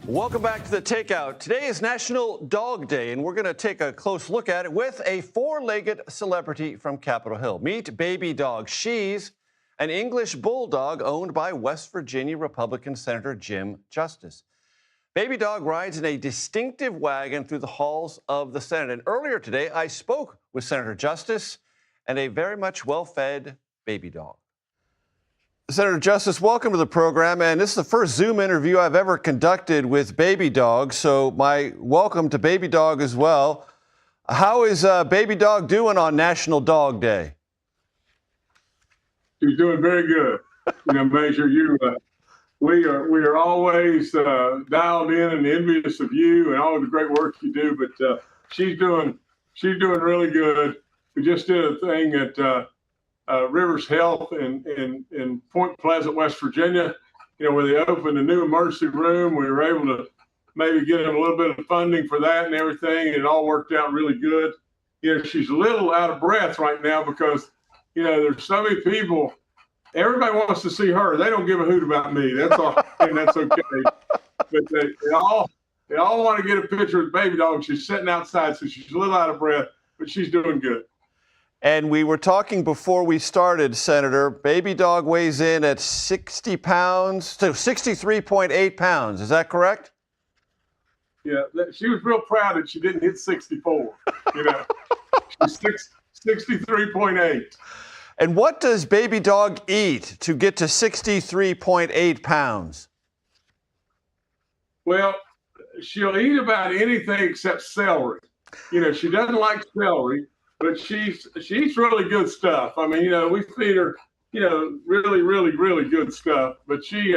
Welcome back to the Takeout. Today is National Dog Day, and we're going to take a close look at it with a four-legged celebrity from Capitol Hill. Meet Babydog. She's an English bulldog owned by West Virginia Republican Senator Jim Justice. Babydog rides in a distinctive wagon through the halls of the Senate. And earlier today, I spoke with Senator Justice and a very much well-fed Babydog. Senator Justice, welcome to the program. And this is the first Zoom interview I've ever conducted with Babydog, so my welcome to Babydog as well. How is Babydog doing on National Dog Day? She's doing very good. Major, we are always dialed in and envious of you and all of the great work you do. But she's doing really good. We just did a thing at Rivers Health in Point Pleasant, West Virginia, where they opened a new emergency room. We were able to maybe get them a little bit of funding for that and everything, and it all worked out really good. She's a little out of breath right now because, there's so many people. Everybody wants to see her. They don't give a hoot about me. That's all, and that's okay. But they all want to get a picture with Babydog. She's sitting outside, so she's a little out of breath, but she's doing good. And we were talking before we started, Senator. Babydog weighs in at 60 pounds, so 63.8 pounds. Is that correct? Yeah, she was real proud that she didn't hit 64. She's 63.8. And what does Babydog eat to get to 63.8 pounds? Well, she'll eat about anything except celery. She doesn't like celery. But she eats really good stuff. I mean, we feed her, really, really, really good stuff. But she's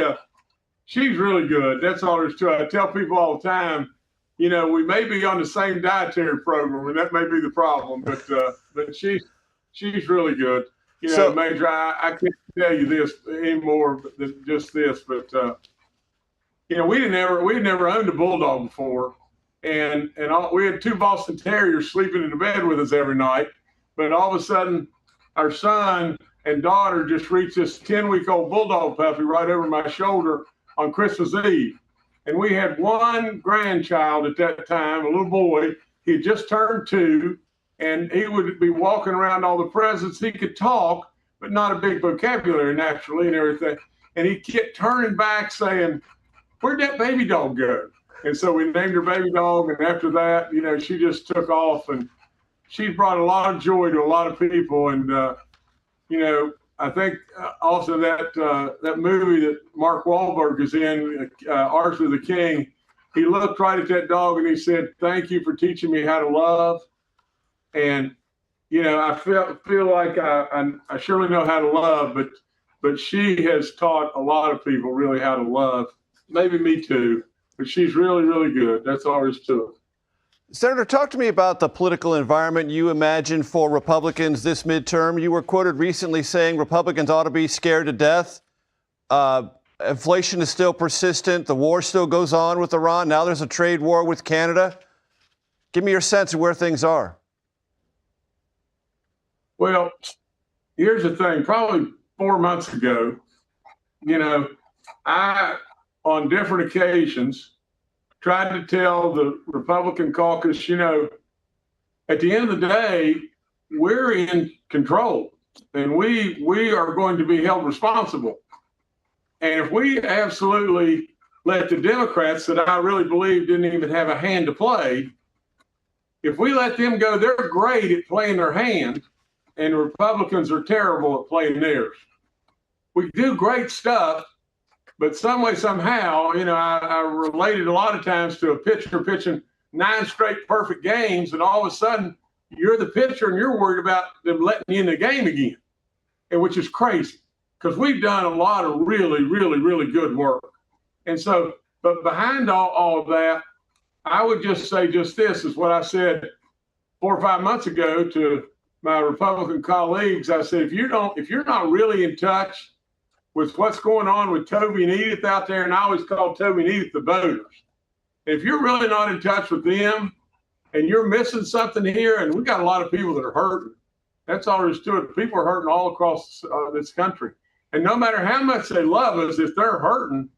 really good. That's all there is to it. I tell people all the time, we may be on the same dietary program, and that may be the problem. But she's really good. So, Major, I can't tell you this anymore than just this. But we had never owned a bulldog before. And we had two Boston Terriers sleeping in the bed with us every night. But all of a sudden, our son and daughter just reached this 10-week-old bulldog puppy right over my shoulder on Christmas Eve. And we had one grandchild at that time, a little boy. He had just turned 2, and he would be walking around all the presents. He could talk, but not a big vocabulary naturally and everything. And he kept turning back saying, "Where'd that Babydog go?" And so we named her Babydog, and after that, she just took off, and she brought a lot of joy to a lot of people. And I think also that movie that Mark Wahlberg is in, Arthur the King, he looked right at that dog and he said, "Thank you for teaching me how to love." And I feel like I surely know how to love, but she has taught a lot of people really how to love. Maybe me too. But she's really, really good. That's all there is to it. Senator, talk to me about the political environment you imagine for Republicans this midterm. You were quoted recently saying Republicans ought to be scared to death. Inflation is still persistent. The war still goes on with Iran. Now there's a trade war with Canada. Give me your sense of where things are. Well, here's the thing. Probably 4 months ago, on different occasions, tried to tell the Republican caucus, at the end of the day, we're in control and we are going to be held responsible. And if we absolutely let the Democrats, that I really believe didn't even have a hand to play, if we let them go, they're great at playing their hand, and the Republicans are terrible at playing theirs. We do great stuff. But some way, somehow, I related a lot of times to a pitcher pitching 9 straight perfect games, and all of a sudden, you're the pitcher and you're worried about them letting you in the game again, and which is crazy because we've done a lot of really, really, really good work. And so, but behind all of that, I would just say just this is what I said 4 or 5 months ago to my Republican colleagues. I said, if you're not really in touch with what's going on with Toby and Edith out there, and I always call Toby and Edith the voters. If you're really not in touch with them and you're missing something here, and we've got a lot of people that are hurting, that's all there is to it. People are hurting all across this country. And no matter how much they love us, if they're hurting,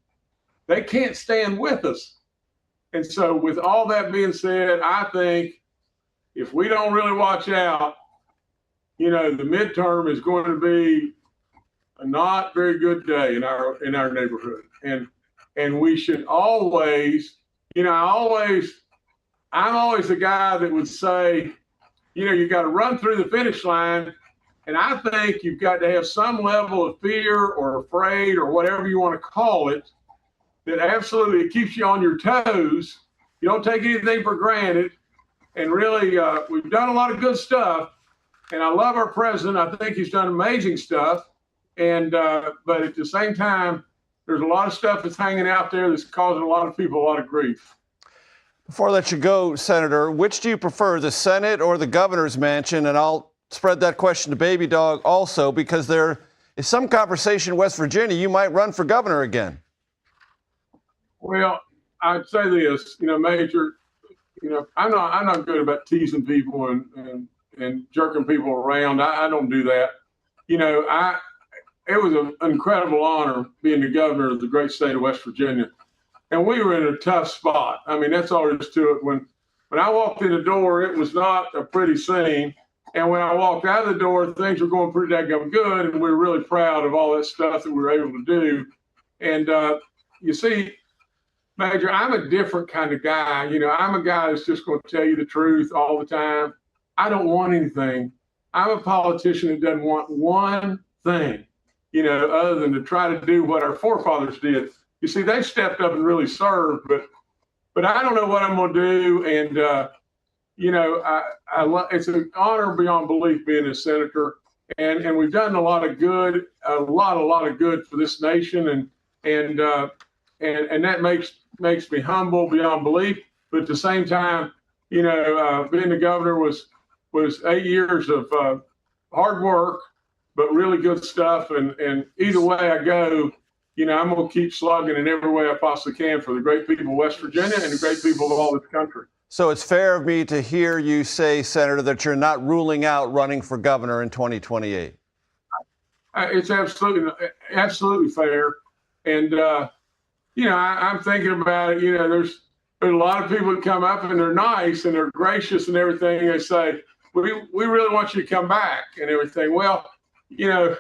they can't stand with us. And so with all that being said, I think if we don't really watch out, the midterm is going to be a not very good day in our neighborhood. And we should always, I'm always the guy that would say, you got to run through the finish line. And I think you've got to have some level of fear or afraid or whatever you want to call it, that absolutely keeps you on your toes. You don't take anything for granted. And really, we've done a lot of good stuff. And I love our president. I think he's done amazing stuff. And but at the same time, there's a lot of stuff that's hanging out there that's causing a lot of people a lot of grief. Before I let you go, Senator, which do you prefer, the Senate or the governor's mansion? And I'll spread that question to Babydog also, because there is some conversation in West Virginia you might run for governor again. Well, I'd say this, Major, I'm not good about teasing people and jerking people around. I don't do that. It was an incredible honor being the governor of the great state of West Virginia. And we were in a tough spot. I mean, that's all there is to it. When I walked in the door, it was not a pretty scene. And when I walked out of the door, things were going pretty daggone good. And we were really proud of all that stuff that we were able to do. And you see, Major, I'm a different kind of guy. I'm a guy that's just going to tell you the truth all the time. I don't want anything. I'm a politician that doesn't want one thing, other than to try to do what our forefathers did. You see, they stepped up and really served, but I don't know what I'm going to do. And, it's an honor beyond belief being a senator. And we've done a lot of good, a lot of good for this nation. And that makes me humble beyond belief. But at the same time, being the governor was 8 years of hard work, but really good stuff. And either way I go, I'm going to keep slugging in every way I possibly can for the great people of West Virginia and the great people of all this country. So it's fair of me to hear you say, Senator, that you're not ruling out running for governor in 2028. It's absolutely fair. And, I'm thinking about it. There's a lot of people that come up and they're nice and they're gracious and everything. They say, we really want you to come back and everything. Well, a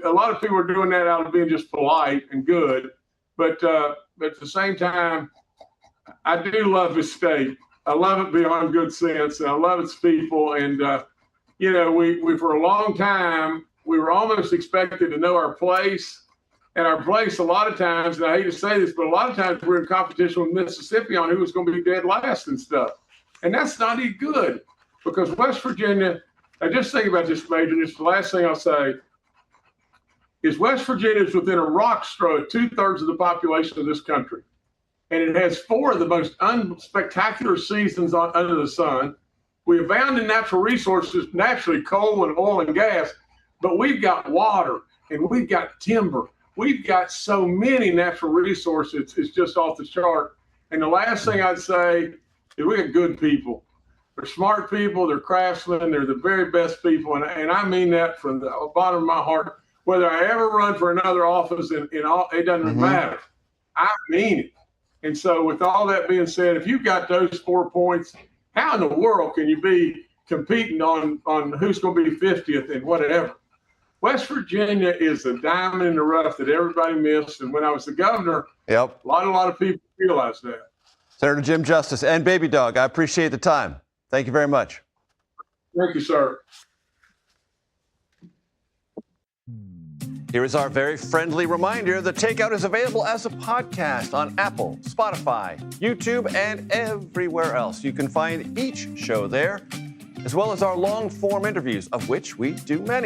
lot of people are doing that out of being just polite and good. But at the same time, I do love this state. I love it beyond good sense, and I love its people. And, we for a long time, we were almost expected to know our place. And our place, a lot of times, and I hate to say this, but a lot of times we're in competition with Mississippi on who was going to be dead last and stuff. And that's not any good, because West Virginia, I just think about this, Major, just the last thing I'll say, is West Virginia is within a rock's throw of 2/3 of the population of this country. And it has 4 of the most unspectacular seasons under the sun. We abound in natural resources, naturally coal and oil and gas, but we've got water and we've got timber. We've got so many natural resources, it's just off the chart. And the last thing I'd say is we got good people. They're smart people, they're craftsmen, they're the very best people. And I mean that from the bottom of my heart. Whether I ever run for another office, it doesn't matter. I mean it. And so with all that being said, if you've got those 4 points, how in the world can you be competing on who's going to be 50th and whatever? West Virginia is a diamond in the rough that everybody missed. And when I was the governor, a lot of people realized that. Senator Jim Justice and Babydog, I appreciate the time. Thank you very much. Thank you, sir. Here is our very friendly reminder. The Takeout is available as a podcast on Apple, Spotify, YouTube, and everywhere else. You can find each show there, as well as our long-form interviews, of which we do many.